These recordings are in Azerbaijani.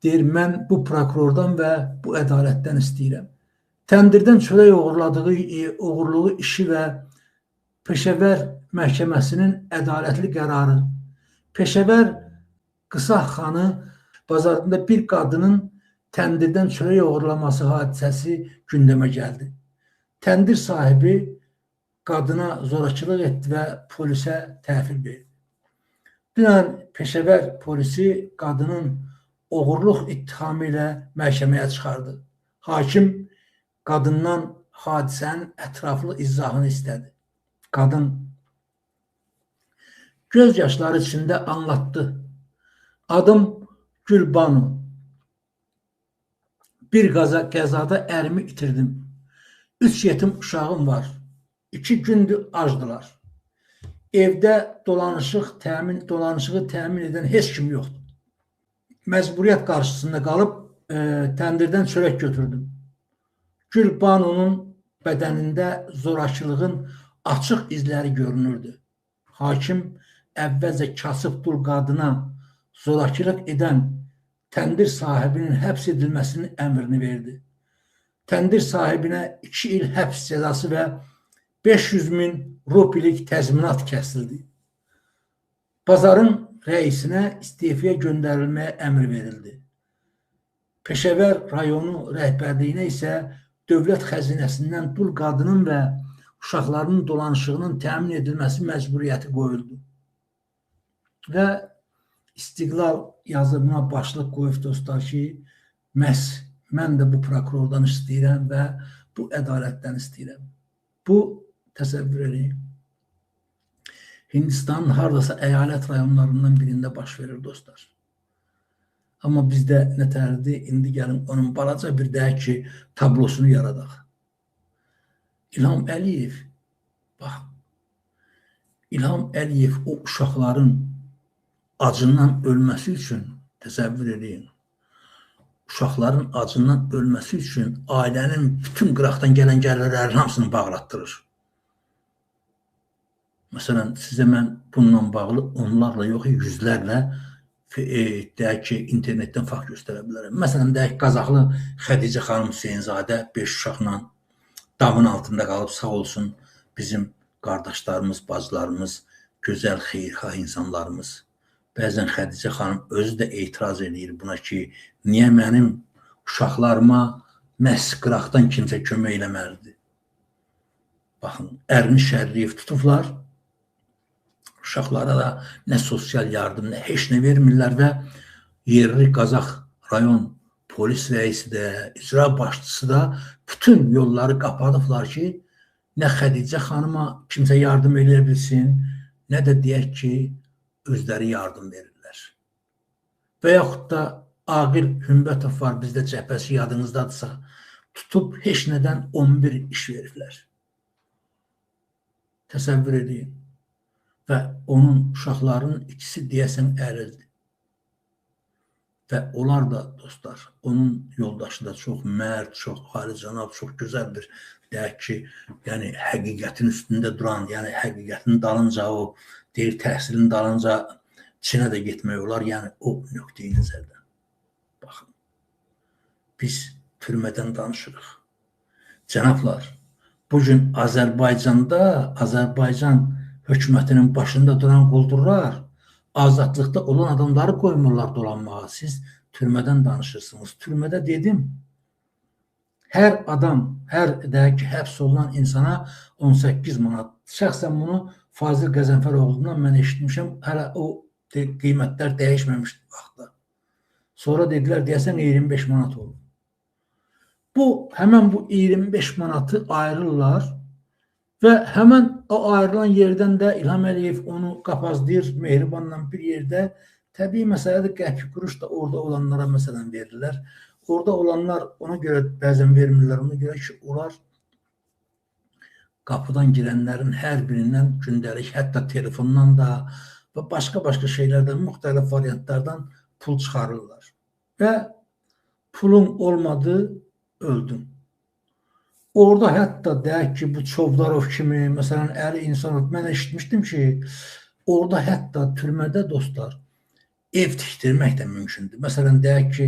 deyir, mən bu prokurordan və bu ədalətdən istəyirəm. Təndirdən çörək uğurluğu işi və Peşəvər məhkəməsinin ədalətli qərarı. Peşəvər Qısaxanı bazarında bir qadının təndirdən çörək uğurlaması hadisəsi gündəmə gəldi. Təndir sahibi qadına zorakılıq etdi və polisə təhvil verdi. Dünən Peşəvər polisi qadının oğurluq ittihamı ilə məhkəməyə çıxardı. Hakim qadından hadisənin ətraflı izahını istədi. Qadın göz yaşları içində anlattı. Adım Gülbanu. Bir qəzada ərimi itirdim. 3 yetim uşağım var. 2 gündür acdılar. Evdə dolanışığı təmin edən heç kim yoxdur. Məcburiyyət qarşısında qalıb təndirdən çörək götürdüm. Gülbanunun bədənində zorakılığın açıq izləri görünürdü. Hakim əvvəlcə kasıb dul qadına zorakılıq edən təndir sahibinin həbs edilməsinin əmrini verdi. Təndir sahibinə 2 il həbs cəzası və 500.000 rupilik təzminat kəsildi. Bazarın rəisinə istifaya göndərilməyə əmr verildi. Peşəvər rayonu rəhbərliyinə isə dövlət xəzinəsindən dul qadının və uşaqlarının dolanışığının təmin edilməsi məcburiyyəti qoyuldu. Və İstiqlal yazımına başlıq qoyub dostlar ki, məhz mən də bu prokurordan istəyirəm və bu ədalətdən istəyirəm. Bu, təsəvvür edin, Hindistanın haradasa əyalət rayonlarından birində baş verir dostlar. Amma bizdə nətərdir, indi gəlin onun balaca bir deyək ki, tablosunu yaradaq. İlham Əliyev, bax, İlham Əliyev o uşaqların acından ölməsi üçün, təsəvvür edin, uşaqların acından ölməsi üçün ailənin bütün qıraqdan gələn gəlirlərin hamısını bağlatdırır. Məsələn, sizə mən bununla bağlı onlarla yox, yüzlərlə deyək ki, internetdən fakt göstərə bilərəm. Məsələn, deyək, Qazaxlı Xədicə xanım Hüseynzadə 5 uşaqla damın altında qalıb, sağ olsun bizim qardaşlarımız, bacılarımız, gözəl, xeyirxah insanlarımız. Bəzən Xədicə xanım özü də etiraz edir buna ki, niyə mənim uşaqlarıma məhz qıraqdan kimsə kömək eləməlidir? Baxın, ərini şərləyib tutublar, uşaqlara da nə sosial yardım, nə heç nə vermirlər və yerli Qazax rayon polis rəisi də, icra başçısı da bütün yolları qapadıblar ki, nə Xədicə xanıma kimsə yardım eləyə bilsin, nə də deyək ki, özləri yardım verirlər. Və yaxud da Aqil Hümbətov var, bizdə cəhbəsi yadınızdadırsa, tutub heç nədən 11 iş veriblər. Təsəvvür edin. Və onun uşaqlarının ikisi deyəsən ərildi. Və onlar da dostlar, onun yoldaşı da çox mərd, çox alicənab, çox gözəl bir, deyək ki, yəni həqiqətin üstündə duran, yəni həqiqətin dalınca o, deyir, təhsilin dalınca Çinə də getmək olar, yəni o nöqteyi nəzərdən. Baxın, biz türmədən danışırıq. Cənablar, bugün Azərbaycanda, Azərbaycan hökumətinin başında duran quldurlar, azadlıqda olan adamları qoymurlar dolanmağa. Siz türmədən danışırsınız. Türmədə dedim, hər adam, hər deyək ki, həbs olunan insana 18 manat. Şəxsən bunu Fazil Qəzənfəroğlu'ndan mən eşitmişəm. Hələ o qiymətlər dəyişməmişdi vaxtda. Sonra dedilər, deyəsən 25 manat olur. Həmən bu 25 manatı ayrırlar və həmən o ayrılan yerdən də İlham Əliyev onu qapazlayır mehribanla bir yerdə. Təbii məsələdir, qəpik quruş da orada olanlara məsələn verirlər. Orada olanlar ona görə bəzən vermirlər, ona görə ki, onlar qapıdan girənlərin hər birindən gündəlik, hətta telefondan da və başqa şeylərdən, müxtəlif variantlardan pul çıxarırlar. Və pulun olmadı, öldün. Orada hətta deyək ki, bu Çovdarov kimi, məsələn, Əli İnsanov, mən eşitmişdim ki, orada hətta türmədə dostlar, ev tikdirmək də mümkündür. Məsələn, deyək ki,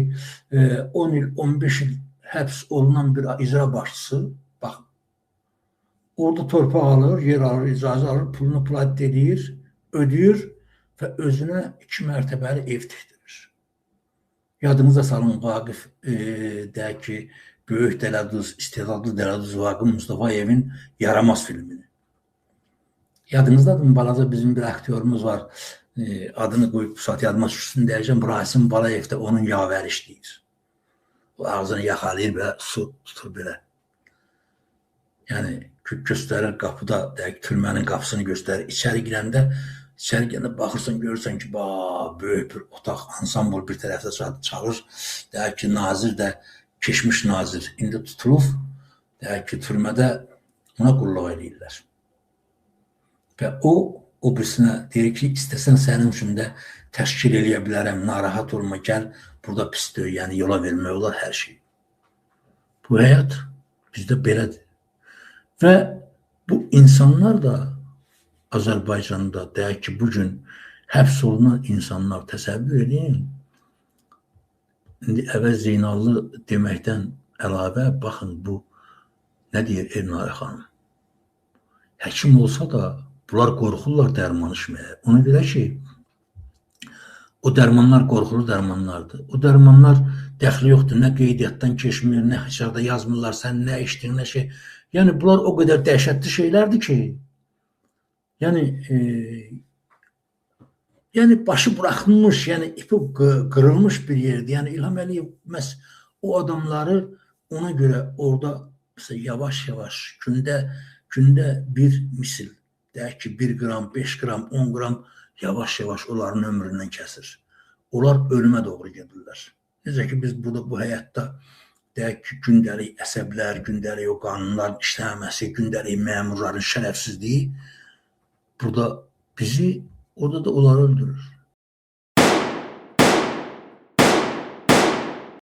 10 il, 15 il həbs olunan bir icra başçısı, bax, orada torpaq alır, yer alır, icazə alır, pulunu plat edir, ödəyir və özünə 2 mərtəbəli ev tikdirir. Yadınıza salın, Vaqif, deyək ki, böyük dələduz, istedadlı dələduz Vaqif Mustafayevin Yaramaz filmini. Yadınızdadır mı? Balaca bizim bir aktyorumuz var. Adını qoyub bu saat yadıma düşsün deyəcəm. Rasim Balayev də onun yavəri işləyir. O ağzını yaxalayır və su tutur belə. Yəni göstərir qapıda, deyək, türmənin qapısını göstərir. İçəri girəndə baxırsan, görürsən ki, böyük bir otaq, ansambl bir tərəfdə çalır. Deyək ki, nazir də, keçmiş nazir indi tutulub, deyək ki, türmədə ona qulluq edirlər. Və o birisinə deyir ki, istəsən sənin üçün də təşkil eləyə bilərəm, narahat olma, gəl, burada pisdir, yəni yola vermək olar hər şey. Bu həyat bizdə belədir. Və bu insanlar da Azərbaycanda, deyək ki, bugün həbs olunan insanlar təsəvvür edin. İndi Əvəz Zeynallı deməkdən əlavə, baxın, bu nə deyir Elnarə xanım? Həkim olsa da bunlar qorxurlar dərman içməyə. Ona görə ki, o dərmanlar qorxulu dərmanlardır. O dərmanlar dəxli yoxdur. Nə qeydiyyatdan keçmir, nə həçarda yazmırlar, sən nə içdin, nə şey. Yəni, bunlar o qədər dəhşətli şeylərdir ki, yəni başı buraxılmış, yəni ipi qırılmış bir yerdir. Yəni, İlham Əliyev məhz o adamları ona görə orada yavaş-yavaş gündə bir misil, deyək ki, 1 qram, 5 qram, 10 qram yavaş-yavaş onların ömründən kəsir. Onlar ölümə doğru gedirlər. Necə ki, biz burada bu həyatda deyək ki, gündəlik əsəblər, gündəlik o qanunların işləməməsi, gündəlik məmurların şərəfsizliyi burada bizi, orada da onları öldürür.